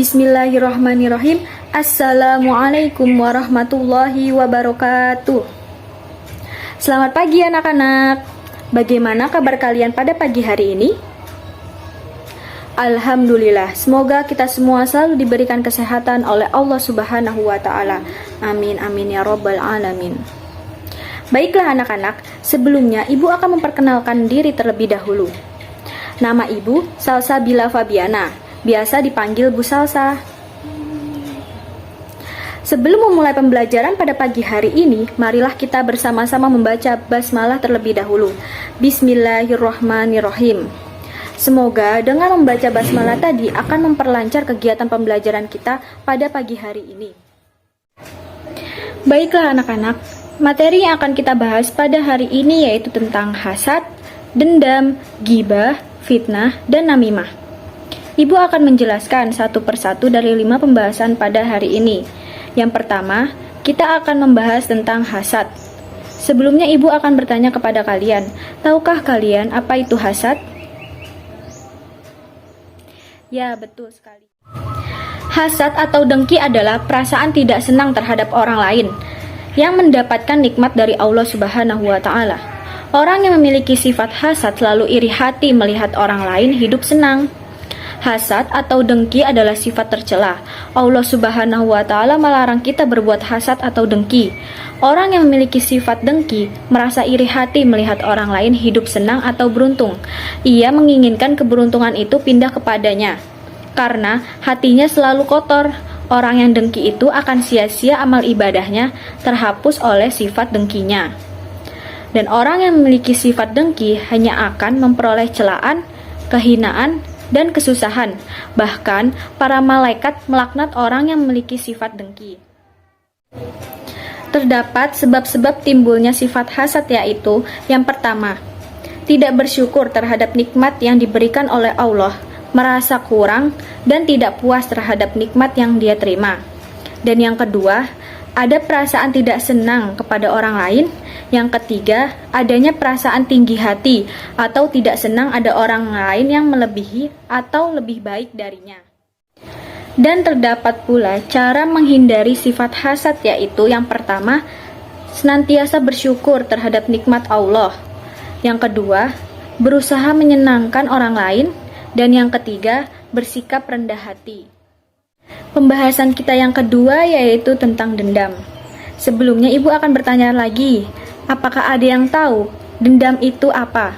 Bismillahirrahmanirrahim. Assalamualaikum warahmatullahi wabarakatuh. Selamat pagi anak-anak. Bagaimana kabar kalian pada pagi hari ini? Alhamdulillah, semoga kita semua selalu diberikan kesehatan oleh Allah Subhanahu wa Ta'ala. Amin, amin ya Rabbal 'Alamin. Baiklah anak-anak, sebelumnya Ibu akan memperkenalkan diri terlebih dahulu. Nama Ibu Salsabila Fabiana, biasa dipanggil Bu Salsa. Sebelum memulai pembelajaran pada pagi hari ini, marilah kita bersama-sama membaca basmalah terlebih dahulu. Bismillahirrahmanirrahim. Semoga dengan membaca basmalah tadi akan memperlancar kegiatan pembelajaran kita pada pagi hari ini. Baiklah anak-anak, materi yang akan kita bahas pada hari ini yaitu tentang hasad, dendam, ghibah, fitnah, dan namimah. Ibu akan menjelaskan satu persatu dari 5 pembahasan pada hari ini. Yang pertama, kita akan membahas tentang hasad. Sebelumnya Ibu akan bertanya kepada kalian, tahukah kalian apa itu hasad? Ya, betul sekali. Hasad atau dengki adalah perasaan tidak senang terhadap orang lain yang mendapatkan nikmat dari Allah Subhanahu wa Ta'ala. Orang yang memiliki sifat hasad selalu iri hati melihat orang lain hidup senang. Hasad atau dengki adalah sifat tercela. Allah Subhanahu wa Ta'ala melarang kita berbuat hasad atau dengki. Orang yang memiliki sifat dengki merasa iri hati melihat orang lain hidup senang atau beruntung. Ia menginginkan keberuntungan itu pindah kepadanya. Karena hatinya selalu kotor, orang yang dengki itu akan sia-sia amal ibadahnya terhapus oleh sifat dengkinya. Dan orang yang memiliki sifat dengki hanya akan memperoleh celaan, kehinaan, dan kesusahan. Bahkan para malaikat melaknat orang yang memiliki sifat dengki. Terdapat sebab-sebab timbulnya sifat hasad, yaitu yang pertama, tidak bersyukur terhadap nikmat yang diberikan oleh Allah, merasa kurang dan tidak puas terhadap nikmat yang dia terima. Dan yang kedua, ada perasaan tidak senang kepada orang lain. Yang ketiga, adanya perasaan tinggi hati atau tidak senang ada orang lain yang melebihi atau lebih baik darinya. Dan terdapat pula cara menghindari sifat hasad, yaitu yang pertama, senantiasa bersyukur terhadap nikmat Allah. Yang kedua, berusaha menyenangkan orang lain. Dan yang ketiga, bersikap rendah hati. Pembahasan kita yang kedua yaitu tentang dendam. Sebelumnya Ibu akan bertanya lagi, apakah ada yang tahu dendam itu apa?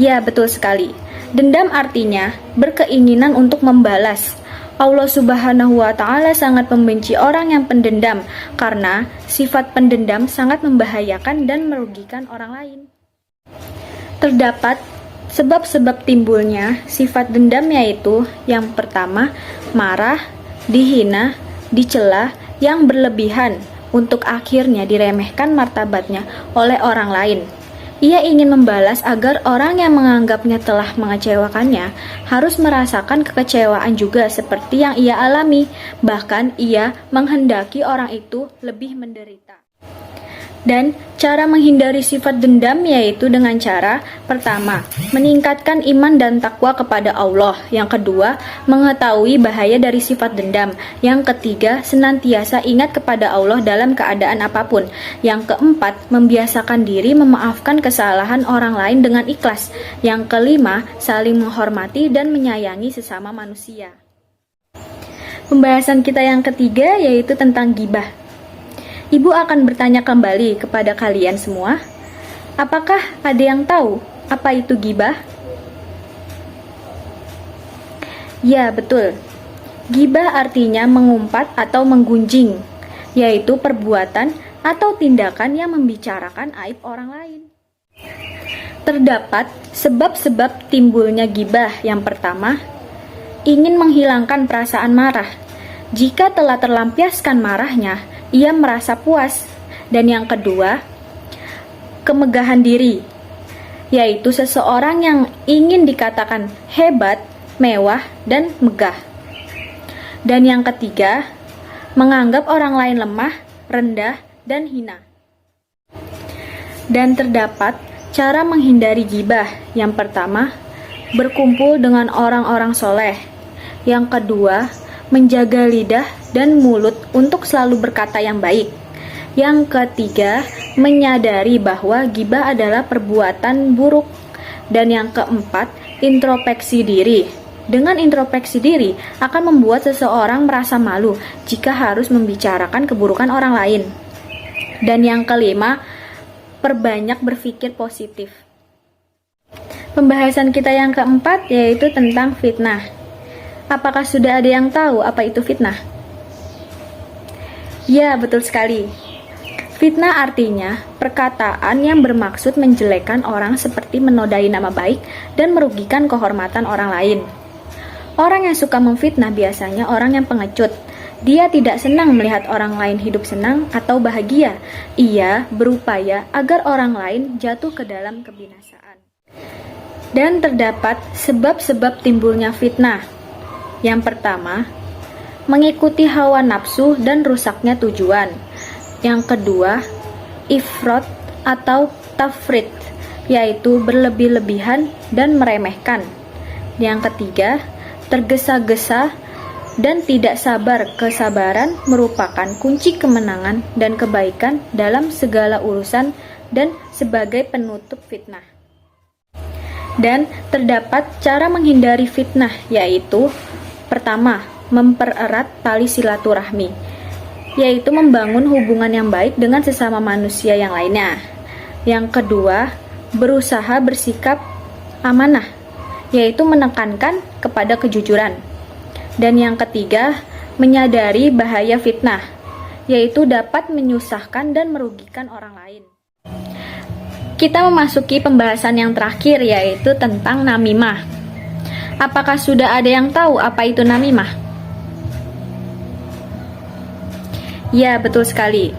Ya, betul sekali. Dendam artinya berkeinginan untuk membalas. Allah Subhanahu wa Ta'ala sangat membenci orang yang pendendam karena sifat pendendam sangat membahayakan dan merugikan orang lain. Terdapat sebab-sebab timbulnya sifat dendam, yaitu yang pertama, marah, dihina, dicela yang berlebihan untuk akhirnya diremehkan martabatnya oleh orang lain. Ia ingin membalas agar orang yang menganggapnya telah mengecewakannya harus merasakan kekecewaan juga seperti yang ia alami. Bahkan ia menghendaki orang itu lebih menderita. Dan cara menghindari sifat dendam yaitu dengan cara pertama, meningkatkan iman dan takwa kepada Allah. Yang kedua, mengetahui bahaya dari sifat dendam. Yang ketiga, senantiasa ingat kepada Allah dalam keadaan apapun. Yang keempat, membiasakan diri memaafkan kesalahan orang lain dengan ikhlas. Yang kelima, saling menghormati dan menyayangi sesama manusia. Pembahasan kita yang ketiga yaitu tentang ghibah. Ibu akan bertanya kembali kepada kalian semua, apakah ada yang tahu apa itu ghibah? Ya, betul. Ghibah artinya mengumpat atau menggunjing, yaitu perbuatan atau tindakan yang membicarakan aib orang lain. Terdapat sebab-sebab timbulnya ghibah. Yang pertama, ingin menghilangkan perasaan marah. Jika telah terlampiaskan marahnya, ia merasa puas. Dan yang kedua, kemegahan diri, yaitu seseorang yang ingin dikatakan hebat, mewah, dan megah. Dan yang ketiga, menganggap orang lain lemah, rendah, dan hina. Dan terdapat cara menghindari ghibah. Yang pertama, berkumpul dengan orang-orang soleh. Yang kedua, menjaga lidah dan mulut untuk selalu berkata yang baik. Yang ketiga, menyadari bahwa ghibah adalah perbuatan buruk. Dan yang keempat, introspeksi diri. Dengan introspeksi diri akan membuat seseorang merasa malu jika harus membicarakan keburukan orang lain. Dan yang kelima, perbanyak berpikir positif. Pembahasan kita yang keempat yaitu tentang fitnah. Apakah sudah ada yang tahu apa itu fitnah? Ya, betul sekali. Fitnah artinya perkataan yang bermaksud menjelekkan orang seperti menodai nama baik dan merugikan kehormatan orang lain. Orang yang suka memfitnah biasanya orang yang pengecut. Dia tidak senang melihat orang lain hidup senang atau bahagia. Ia berupaya agar orang lain jatuh ke dalam kebinasaan. Dan terdapat sebab-sebab timbulnya fitnah. Yang pertama, mengikuti hawa nafsu dan rusaknya tujuan. Yang kedua, ifrat atau tafrit, yaitu berlebih-lebihan dan meremehkan. Yang ketiga, tergesa-gesa dan tidak sabar. Kesabaran merupakan kunci kemenangan dan kebaikan dalam segala urusan dan sebagai penutup fitnah. Dan terdapat cara menghindari fitnah, yaitu pertama, mempererat tali silaturahmi, yaitu membangun hubungan yang baik dengan sesama manusia yang lainnya. Yang kedua, berusaha bersikap amanah, yaitu menekankan kepada kejujuran. Dan yang ketiga, menyadari bahaya fitnah, yaitu dapat menyusahkan dan merugikan orang lain. Kita memasuki pembahasan yang terakhir, yaitu tentang namimah. Apakah sudah ada yang tahu apa itu namimah? Ya, betul sekali.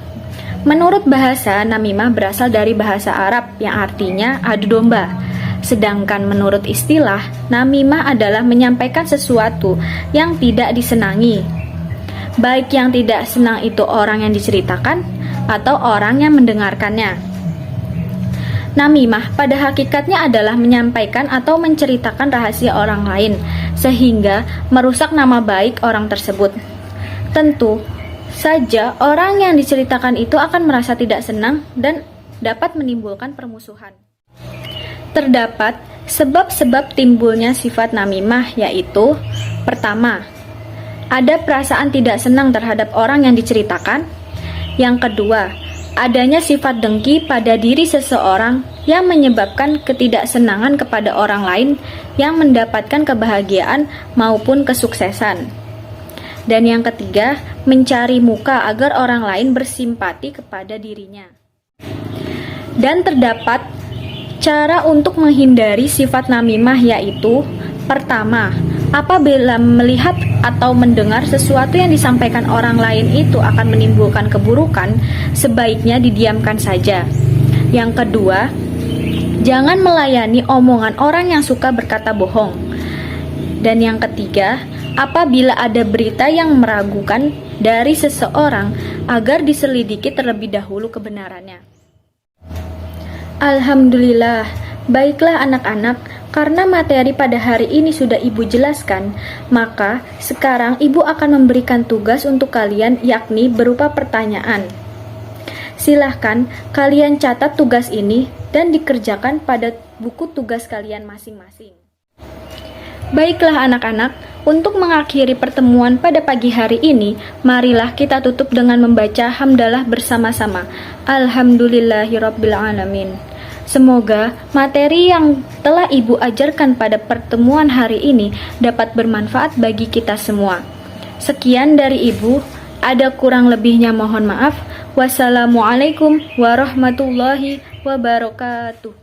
Menurut bahasa, namimah berasal dari bahasa Arab yang artinya adu domba. Sedangkan menurut istilah, namimah adalah menyampaikan sesuatu yang tidak disenangi. Baik yang tidak senang itu orang yang diceritakan atau orang yang mendengarkannya. Namimah pada hakikatnya adalah menyampaikan atau menceritakan rahasia orang lain sehingga merusak nama baik orang tersebut. Tentu saja orang yang diceritakan itu akan merasa tidak senang dan dapat menimbulkan permusuhan. Terdapat sebab-sebab timbulnya sifat namimah, yaitu pertama, ada perasaan tidak senang terhadap orang yang diceritakan. Yang kedua, adanya sifat dengki pada diri seseorang yang menyebabkan ketidaksenangan kepada orang lain yang mendapatkan kebahagiaan maupun kesuksesan. Dan yang ketiga, mencari muka agar orang lain bersimpati kepada dirinya. Dan terdapat cara untuk menghindari sifat namimah, yaitu pertama, apabila melihat atau mendengar sesuatu yang disampaikan orang lain itu akan menimbulkan keburukan, sebaiknya didiamkan saja. Yang kedua, jangan melayani omongan orang yang suka berkata bohong. Dan yang ketiga, apabila ada berita yang meragukan dari seseorang, agar diselidiki terlebih dahulu kebenarannya. Alhamdulillah, baiklah anak-anak, karena materi pada hari ini sudah Ibu jelaskan, maka sekarang Ibu akan memberikan tugas untuk kalian, yakni berupa pertanyaan. Silahkan kalian catat tugas ini dan dikerjakan pada buku tugas kalian masing-masing. Baiklah anak-anak, untuk mengakhiri pertemuan pada pagi hari ini, marilah kita tutup dengan membaca hamdalah bersama-sama. Alhamdulillahirrabbilalamin. Semoga materi yang telah Ibu ajarkan pada pertemuan hari ini dapat bermanfaat bagi kita semua. Sekian dari Ibu, ada kurang lebihnya mohon maaf. Wassalamualaikum warahmatullahi wabarakatuh.